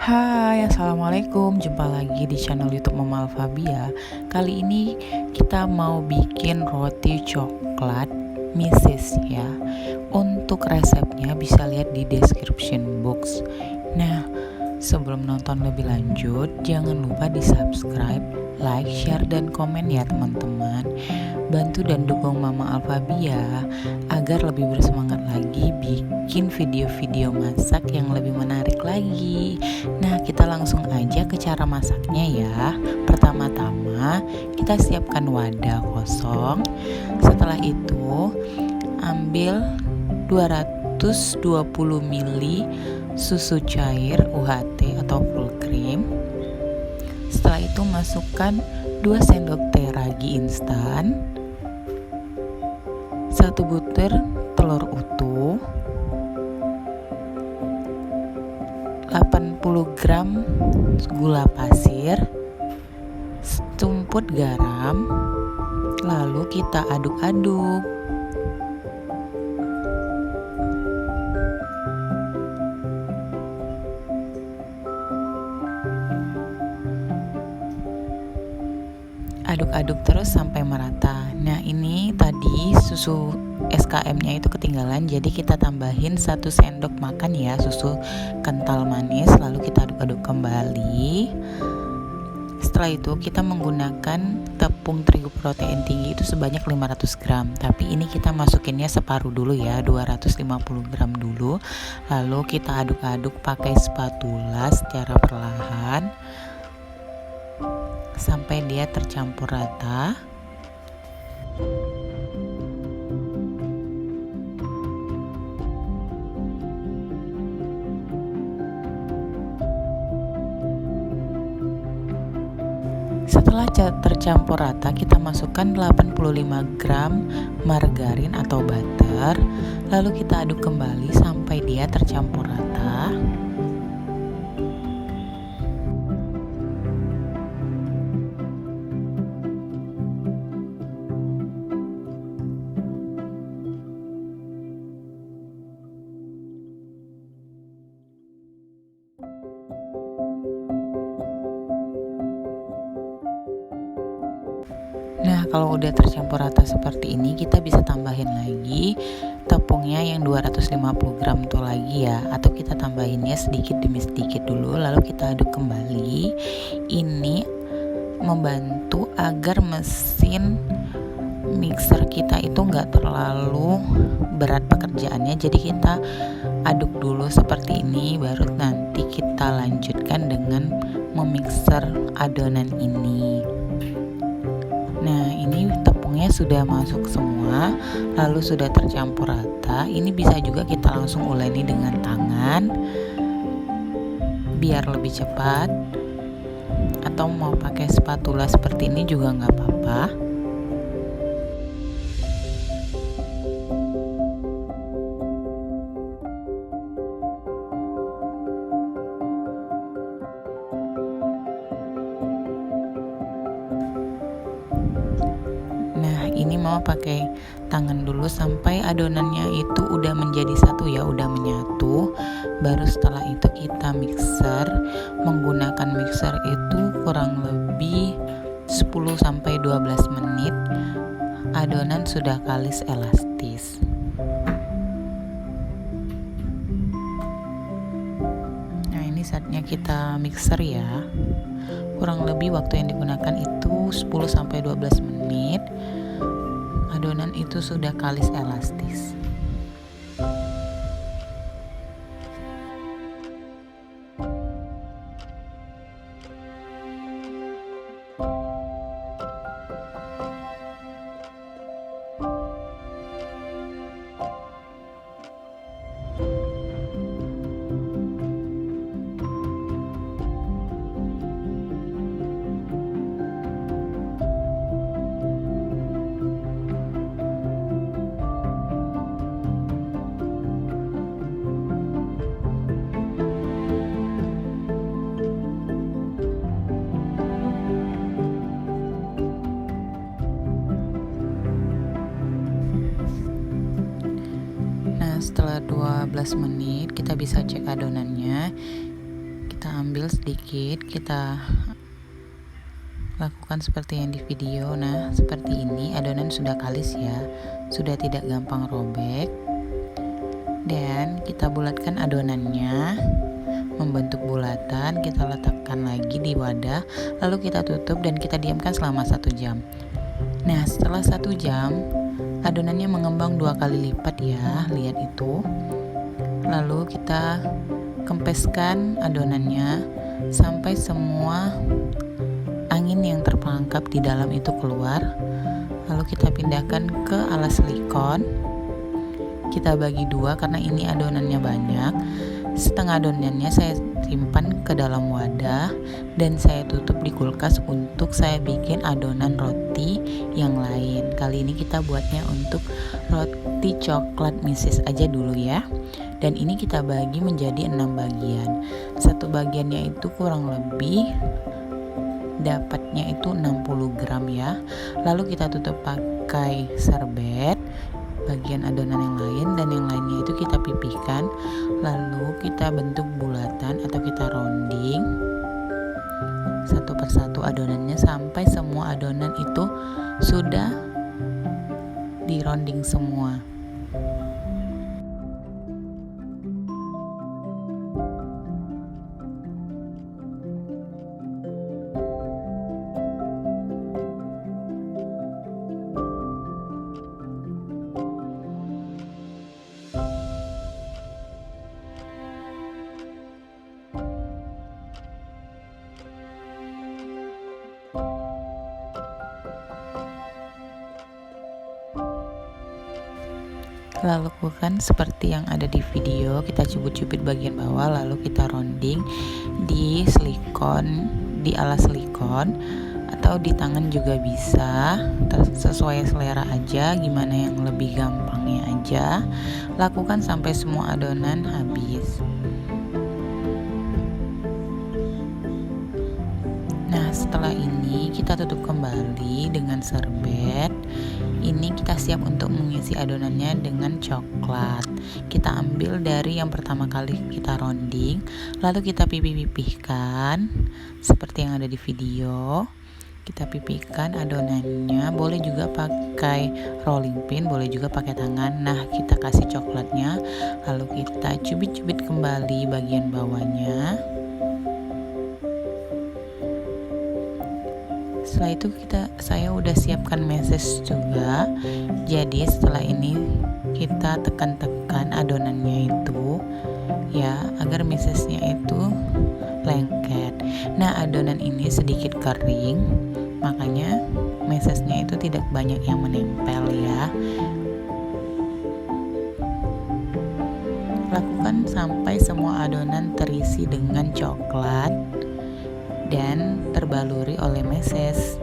Hai, assalamualaikum. Jumpa lagi di channel YouTube Mama Alfabia. Kali ini kita mau bikin roti coklat Mrs. ya. Untuk resepnya bisa lihat di description box. Nah, sebelum nonton lebih lanjut, jangan lupa di subscribe, like, share, dan komen ya teman-teman. Bantu dan dukung Mama Alfabia agar lebih bersemangat lagi bikin video-video masak yang lebih menarik lagi. Nah, kita langsung aja ke cara masaknya ya. Pertama-tama kita siapkan wadah kosong. Setelah itu ambil 220 ml susu cair UHT atau full cream. Setelah itu masukkan 2 sendok teh ragi instan, 1 butir telur utuh, 80 gram gula pasir, setumpuk garam, lalu kita aduk-aduk. Aduk-aduk terus sampai merata. Nah, ini tadi susu SKM-nya itu ketinggalan, jadi kita tambahin 1 sendok makan ya susu kental manis, lalu kita aduk-aduk kembali. Setelah itu kita menggunakan tepung terigu protein tinggi itu sebanyak 500 gram, tapi ini kita masukinnya separuh dulu ya, 250 gram dulu. Lalu kita aduk-aduk pakai spatula secara perlahan sampai dia tercampur rata. Setelah tercampur rata, kita masukkan 85 gram margarin atau butter, lalu kita aduk kembali sampai dia tercampur rata. Nah, kalau udah tercampur rata seperti ini, kita bisa tambahin lagi tepungnya yang 250 gram tuh lagi ya, atau kita tambahinnya sedikit demi sedikit dulu, lalu kita aduk kembali. Ini membantu agar mesin mixer kita itu nggak terlalu berat pekerjaannya, jadi kita aduk dulu seperti ini, baru nanti kita lanjutkan dengan memixer adonan ini. Nah, ini tepungnya sudah masuk semua, lalu sudah tercampur rata. Ini bisa juga kita langsung uleni dengan tangan biar lebih cepat, atau mau pakai spatula seperti ini juga nggak apa-apa. Ini mau pakai tangan dulu sampai adonannya itu udah menjadi satu ya, udah menyatu. Baru setelah itu kita mixer. Menggunakan mixer itu kurang lebih 10-12 menit. Adonan sudah kalis elastis. Nah, ini saatnya kita mixer ya. Kurang lebih waktu yang digunakan itu 10-12 menit. Adonan itu sudah kalis elastis. Setelah 12 menit kita bisa cek adonannya. kita ambil sedikit, kita lakukan seperti yang di video. Nah, seperti ini adonan sudah kalis ya, sudah tidak gampang robek. Dan kita bulatkan adonannya, membentuk bulatan, kita letakkan lagi di wadah, lalu kita tutup dan kita diamkan selama 1 jam. Nah, setelah 1 jam adonannya mengembang 2 kali lipat ya, lihat itu. Lalu kita kempeskan adonannya sampai semua angin yang terperangkap di dalam itu keluar. Lalu kita pindahkan ke alas silikon. Kita bagi 2 karena ini adonannya banyak. Setengah adonannya saya simpan ke dalam wadah dan saya tutup di kulkas untuk saya bikin adonan roti yang lain. Kali ini kita buatnya untuk roti coklat Mrs. aja dulu ya. Dan ini kita bagi menjadi 6 bagian. Satu bagiannya itu kurang lebih dapatnya itu 60 gram ya. Lalu kita tutup pakai serbet bagian adonan yang lain, dan yang lainnya itu kita pipihkan. Lalu kita bentuk bulatan atau kita rounding satu persatu adonannya sampai semua adonan itu sudah di rounding semua. Lakukan seperti yang ada di video, kita cubit-cubit bagian bawah, lalu kita rounding di silikon, di alas silikon, atau di tangan juga bisa, sesuai selera aja, gimana yang lebih gampangnya aja. Lakukan sampai semua adonan habis. Nah, setelah ini kita tutup kembali dengan serbet. Ini kita siap untuk mengisi adonannya dengan coklat. Kita ambil dari yang pertama kali kita rounding, lalu kita pipih-pipihkan seperti yang ada di video. Kita pipihkan adonannya, boleh juga pakai rolling pin, boleh juga pakai tangan. Nah, kita kasih coklatnya, lalu kita cubit-cubit kembali bagian bawahnya. Setelah itu saya udah siapkan meses juga. Jadi setelah ini kita tekan-tekan adonannya itu ya, agar mesesnya itu lengket. Nah, adonan ini sedikit kering, makanya mesesnya itu tidak banyak yang menempel ya. Lakukan sampai semua adonan terisi dengan coklat dan terbaluri oleh meses.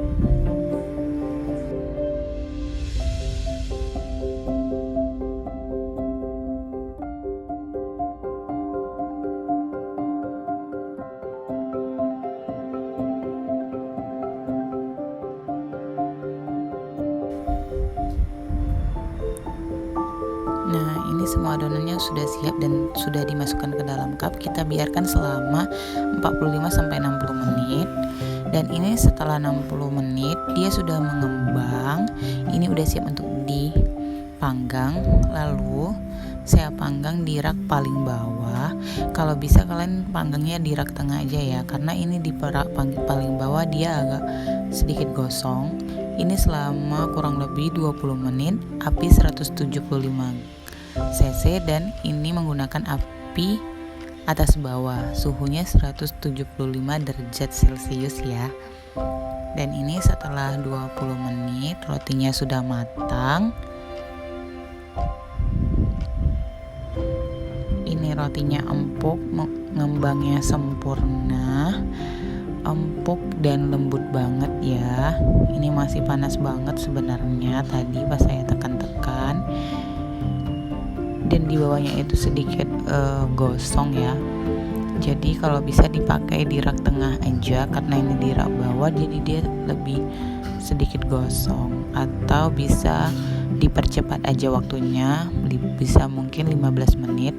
Nah, ini semua adonannya sudah siap dan sudah dimasukkan ke dalam cup. Kita biarkan selama 45-60 menit. Dan ini setelah 60 menit dia sudah mengembang. Ini udah siap untuk dipanggang. Lalu saya panggang di rak paling bawah. Kalau bisa kalian panggangnya di rak tengah aja ya, karena ini di rak paling bawah dia agak sedikit gosong. Ini selama kurang lebih 20 menit, api 175 cc, dan ini menggunakan api atas bawah, suhunya 175 derajat celcius ya. Dan ini setelah 20 menit rotinya sudah matang. Ini rotinya empuk, mengembangnya sempurna, empuk dan lembut banget ya. Ini masih panas banget sebenarnya tadi pas saya tekan-tekan. Dan di bawahnya itu sedikit gosong ya. Jadi kalau bisa dipakai di rak tengah aja, karena ini di rak bawah jadi dia lebih sedikit gosong. Atau bisa dipercepat aja waktunya, bisa mungkin 15 menit.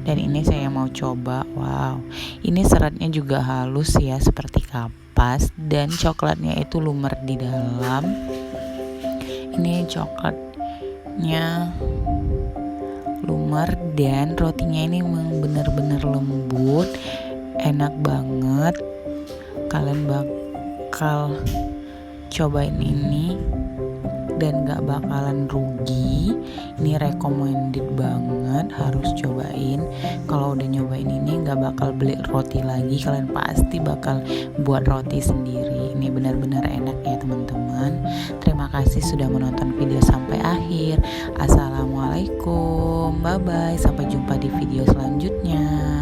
Dan ini saya mau coba. Wow, ini seratnya juga halus ya, seperti kapas, dan coklatnya itu lumer di dalam. Ini coklatnya lumer dan rotinya ini memang benar-benar lembut, enak banget. Kalian bakal cobain ini dan gak bakalan rugi. Ini recommended banget, harus cobain. Kalau udah nyobain ini gak bakal beli roti lagi, kalian pasti bakal buat roti sendiri. Ini benar-benar enak ya teman-teman. Terima kasih sudah menonton video sampai akhir. Assalamualaikum, bye bye, sampai jumpa di video selanjutnya.